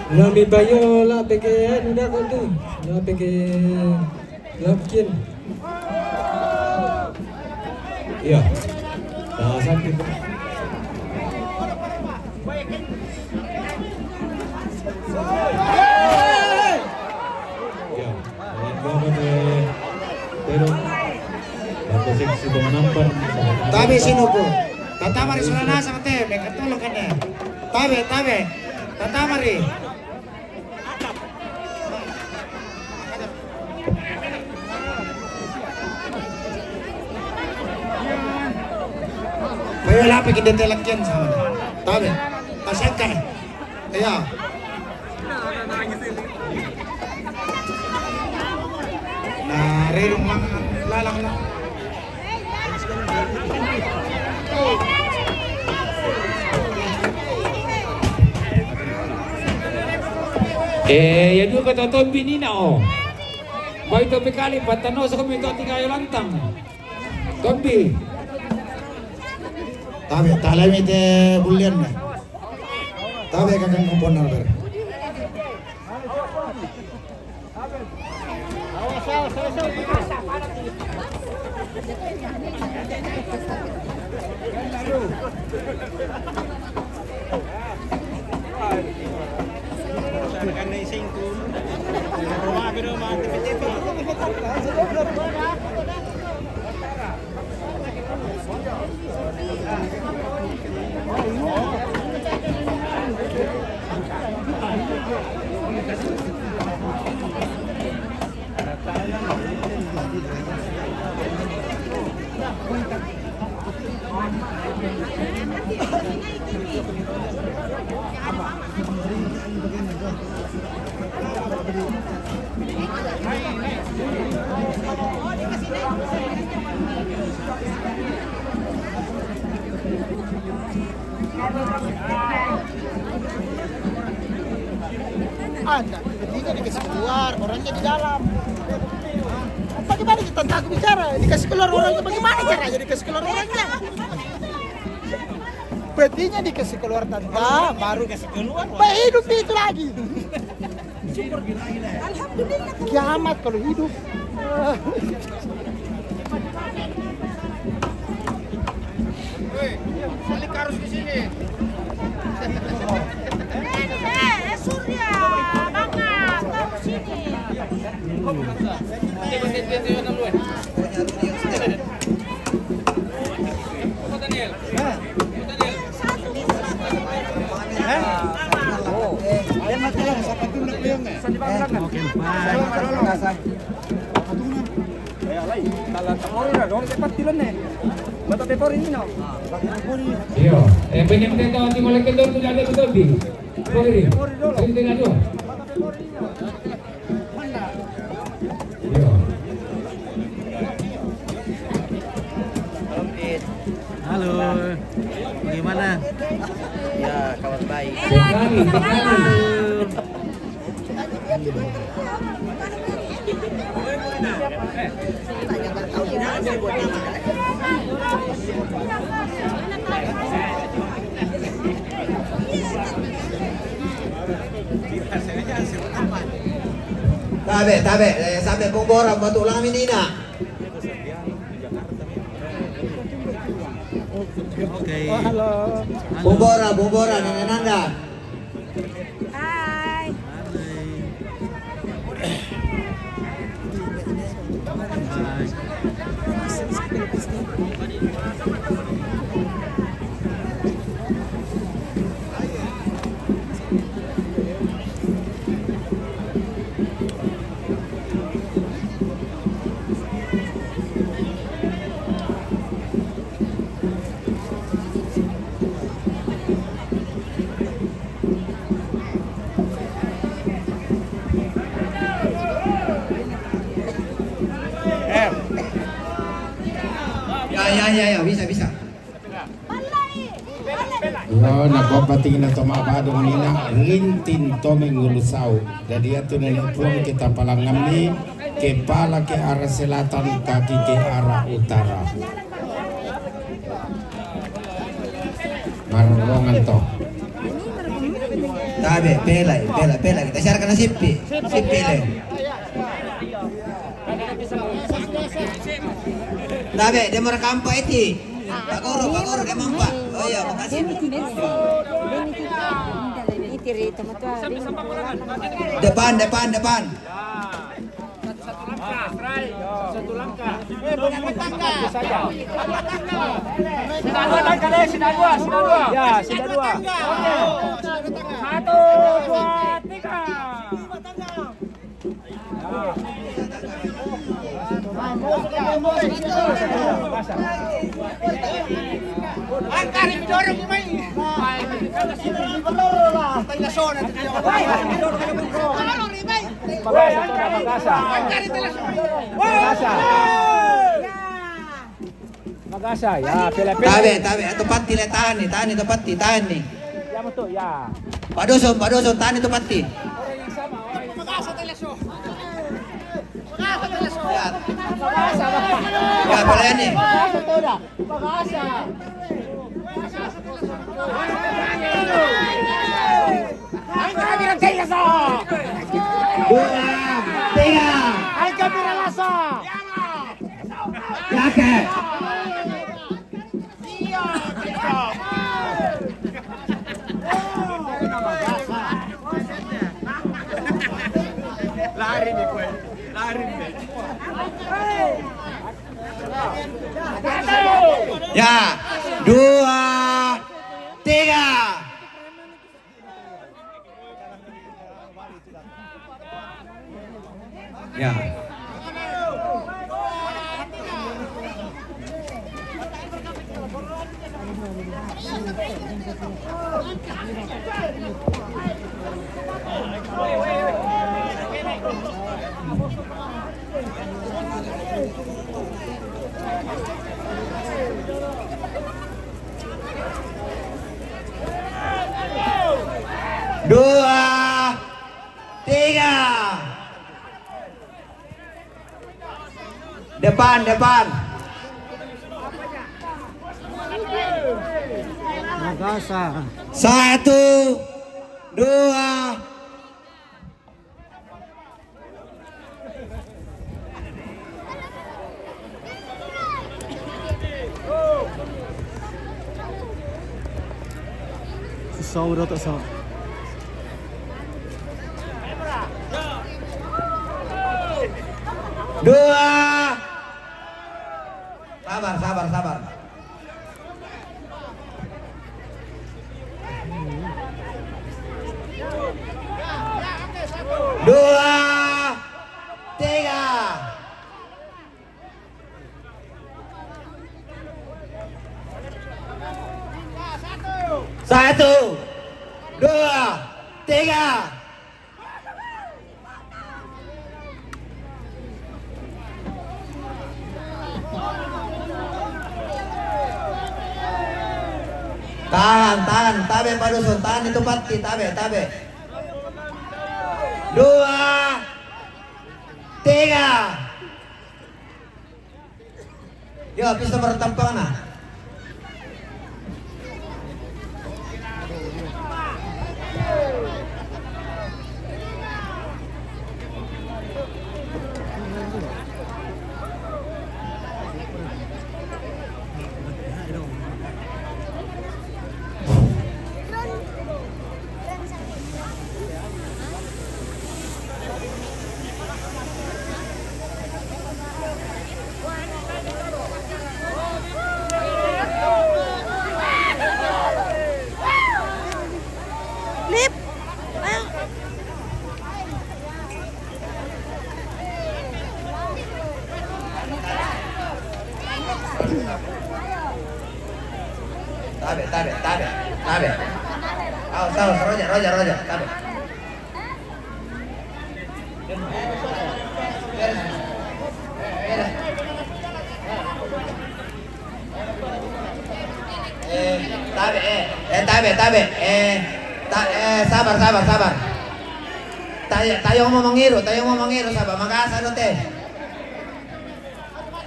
Nami bayo la peke udah kau tu, la peke lapkin. Ya, dah sakit. Ya, pero atau seksi menampan. Tabe sinuko. Tatamari sulana sa kate, may katulong ka na. Tabe. Tatamari. Bayo lapik hindi telakyan sa tabe. Tasangka. Kaya. Narirong lang, lalang lang. Yan juga kata binina oh. Baik tapi kali patano sa kami kau tinggal lantang. Tombi. Tabe, talay ite bulian na. Tabe kakang kumpon na ber. Anda, ketika dikasih keluar, orangnya di dalam. Bagaimana kita takut bicara? Dikasih keluar orangnya, bagaimana caranya dikasih keluar orangnya? Petinya dikasih keluar tanda, baru kasih keluar. Baik hidup itu lagi. Alhamdulillah. Kiamat kalau hidup. Balik harus di sini. Surya, Bangga, kau sini. Yo, pengen tahu nanti mulai kendor tu ada betul di. Boleh. Saya tengah dua. Yo. Halo, bagaimana? Ya, kawan baik. Sekali. Tabe, sabi kong borang batu lang minina. Oke. Halo. Bubora, Nanda. Hai. Ya, bisa. Yo napapatingin na tumabadong nina rintin to may ngulusao. Jadi ato na pulang kita palangam ni kepala ke arah selatan, kaki ke arah utara. Marungan toh. Tabe, pelai. Kita siarkan sipi le. Tabe, dia mau rekam apa itu? Pak Guru, dia mampu. Oh iya, makasih. Depan. Satu langkah. Sudah dua. Ya, sudah dua. 1, 2, 3. Angkari dorong ni mai. Tanya sona tu dia. Magasa ya, pila-pila. Tabe, itu pati le tahan itu pati. Ya betul ya. Pak Dusun, tahan itu pati. Ya, boleh nih. Ya, 2, 3. Ya. Dua, tiga. Depan. Magasa. 1, 2. Sauro tak sah. Dua. Sabar. Dua, tiga. Satu, dua, tiga. Tahan, tabe Pak Dusun, tahan itu pati, tabe. 2, 3. Yo, bisa bertampang nah. Lip. Ayo. Tabe. Awas, Roger, tabe. Tabe. Sabar. tayo mo mangiro sabi, mag-asa no te.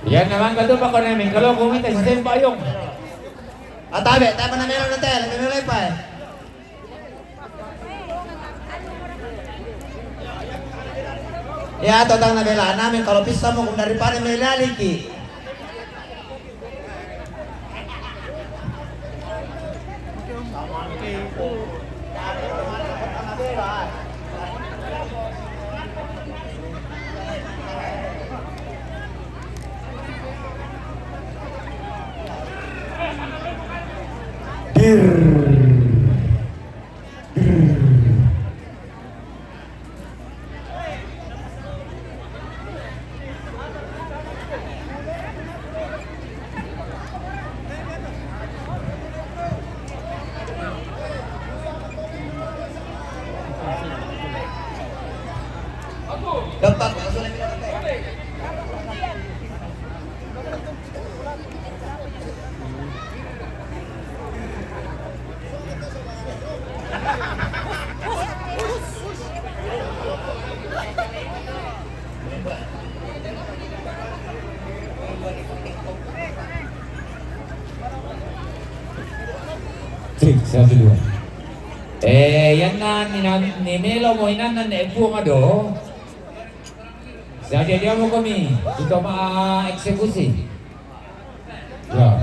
Yan naman ka doon pa ko namin. Kalau kumita si Sen Bayong. Tayo pa na meron no te, nagmimulay pa eh. Ya, totang nabelaan namin, kalau pista mo kung naripanin may laliki. Gampang, langsung lagi natin. Trik, 1-2. Yan na ninelo mo inan na nepo nga do. Jadi dia mau kami kita eksekusi. Ya.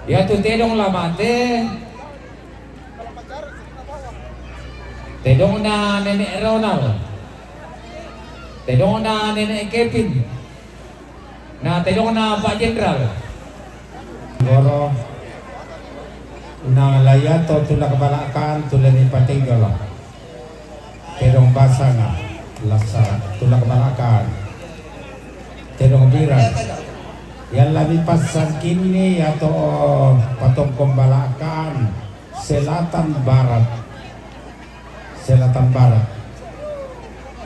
Ya tu tedong lamante. Tedong na nenek Ronald. Tedong na nenek Kevin. Na tedong na Pak Jenderal. Goro na layato tula kabalakan tula ni patigala. Terong basanga lasa tula kabalakan. Terong biran. Yang lebih pasan kini atau patong pembalakan selatan barat.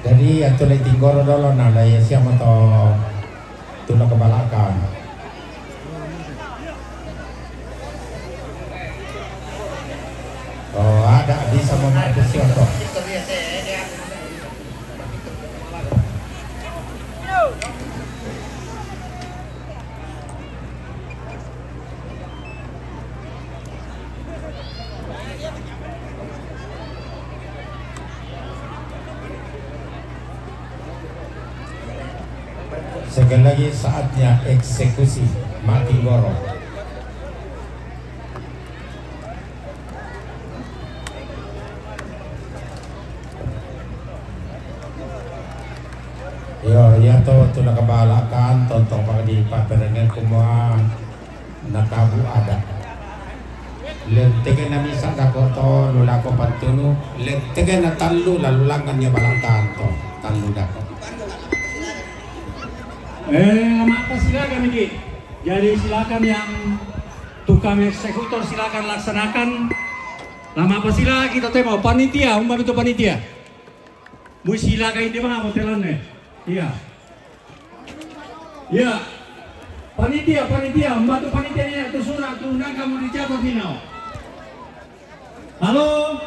Jadi atau lagi tinggoro dolo na laya siapa to tula kabalakan. Oh, ada bisa memadasi atau sekali lagi saatnya eksekusi mati goro. Ya to nakabalakan tontong pag di paperengan kumua nakabu ada lentegan na misa dako to lula ko pantunu lentegan na talu lalu langan niya balakan to talu dako. Lama apa silakan ini. Jadi silakan yang tukang eksekutor silakan laksanakan. Lama apa sila kita temo panitia, itu panitia. Bu silakan ini mah hotelannya. Iya. Ya, panitia, membantu panitianya tersurat undang kamu dicatat Nino. Halo,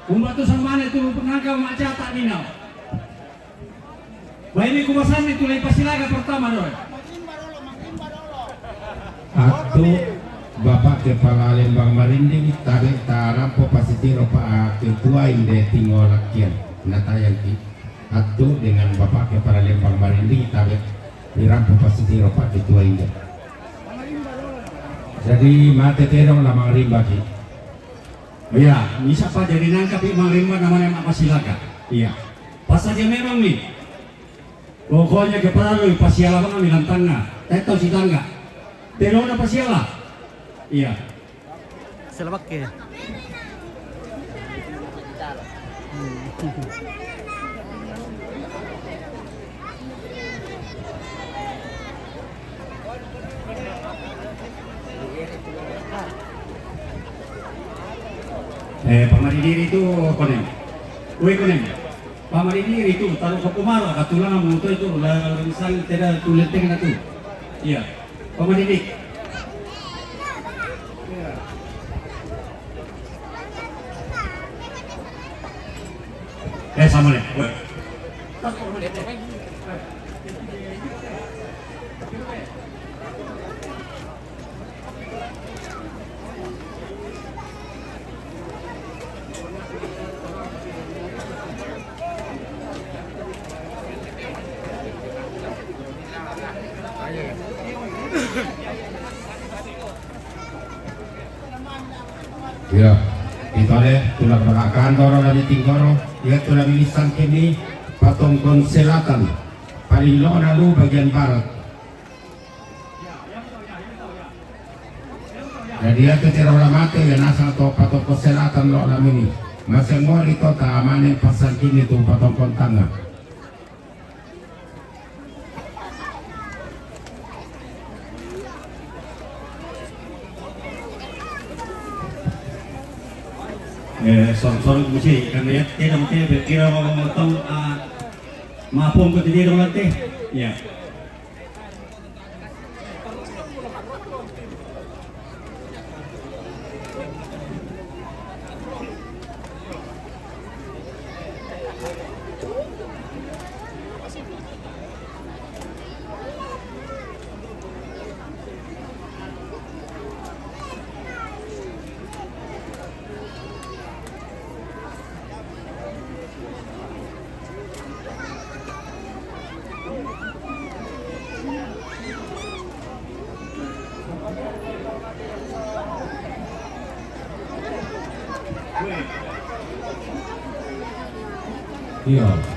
membantu sama itu pernah kamu catat Nino. Baik ini kumasan itu lepas silaga pertama doi. Atu Bapak Kepala Lembang Marinding tarik tarampo pasitiro Pak Ketua Inde Tingolakian natayang ki. Atu dengan Bapak Kepala Lembang Marinding tarik dirampo pasitiro Pak Ketua Inde. Jadi mate terong lamang rimba ki. Iya, bisa Pak jadi nangkap Imam Rimba namanya apa silaga. Iya. Pas saja memang nih. Pokoknya kepala lu pasiala bang bilang tangga, teto si tangga, telona pasiala, iya. Selebak ya. Pamadidiri itu konem, konem. Pamadidiri itu taruh ke Kumara, katulang motor itu misal tidak tulis dengan itu, iya. Pamadidiri. sama deh. Ya, kita deh tulang belakang dorong dari tinggoro, ya tulang milisan kini patongkon selatan, paling lo lalu bagian barat. Jadi ya ketira mati ya nasal to patongkon selatan lo lam ini, masih mau itu keamanan pasar kini tuh patongkon tengah. Sorry musik karena ya tidak mungkin berkira mau tahu maafum ke diri orang teh ya. Iya.